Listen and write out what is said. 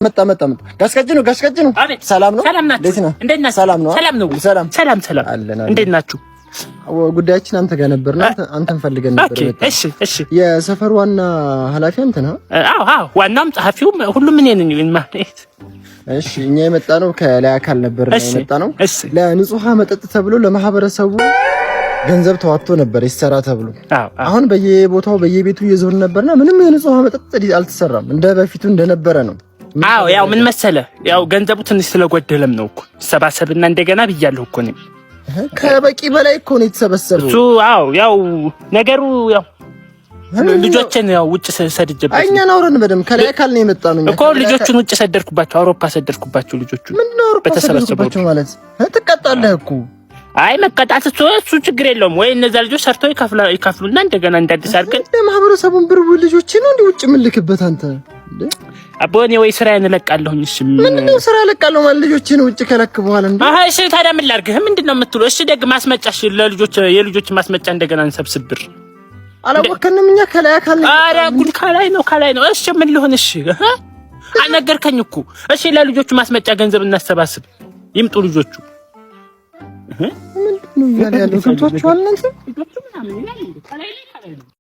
መጣ ጋሽቀጭ ነው። ሰላም ነው? እንዴት ናችሁ? ሰላም እንዴት ናችሁ? ጉዳያችን አንተ ጋር ነበርና አንተን ፈልገን ነበር። እሺ የሰፈር ዋና ኃላፊ አንተ ነህ? አዎ ዋናውም ጸሐፊውም ሁሉም እኔ ነኝ ማለት። እሺ እኛ የመጣነው ከላይ አካል ነበር የመጣነው ለንጹሃ መጠጥ ተብሎ ለማህበረሰቡ ገንዘብ ተዋጥቶ ነበር ይሰራ ተብሎ። አሁን በየቦታው በየቤቱ እየዞርን ነበርና ምንም የንጹሃ መጠጥ አልተሰራም፣ እንደ በፊቱ እንደነበረ ነው። አዎ ያው ምን መሰለህ፣ ያው ገንዘቡ ትንሽ ስለጎደለም ነው እኮ ሰባሰብና እንደገና ብያለሁ እኮ ነው። ከበቂ በላይ እኮ ነው የተሰበሰበው እሱ። አዎ ያው ነገሩ ያው ልጆችን ያው ውጭ ሰድጀባቸው እኛ ናውረን በደም ከላይ አካል ነው የመጣነው እኮ ልጆቹን ውጭ ሰደርኩባቸው፣ አውሮፓ ሰደርኩባቸው። ልጆቹ ምን ነው አውሮፓ ሰደርኩባቸው ማለት ትቀጣለህ እኮ። አይ መቀጣት እሱ ችግር የለውም ወይ? እነዛ ልጆች ሰርተው ይከፍሉና እንደገና እንዳዲስ አድርገን ለማህበረሰቡን ብር ልጆች ነው እንዴ ውጭ ምን ልክበት አንተ እንዴ? አቦኔ ወይ ስራዬን እለቃለሁኝ። እሺ ምን ነው ስራ እለቃለሁ ማለት ልጆችን ውጭ ከለክ በኋላ እንዴ? አሃ እሺ ታዲያ ምን ላድርግህ? ምንድነው የምትለው? እሺ ደግ ማስመጫሽ ለልጆች የልጆች ማስመጫ እንደገና እንሰብስብ ብር አላወከንም እኛ ከላይ አካል ነው። ኧረ ጉድ ከላይ ነው። እሺ ምን ልሆን? እሺ አነገርከኝ እኮ። እሺ ለልጆቹ ማስመጫ ገንዘብ እናሰባስብ፣ ይምጡ ልጆቹ። ምንድነው ያለው? ሰምቷችኋል እናንተ?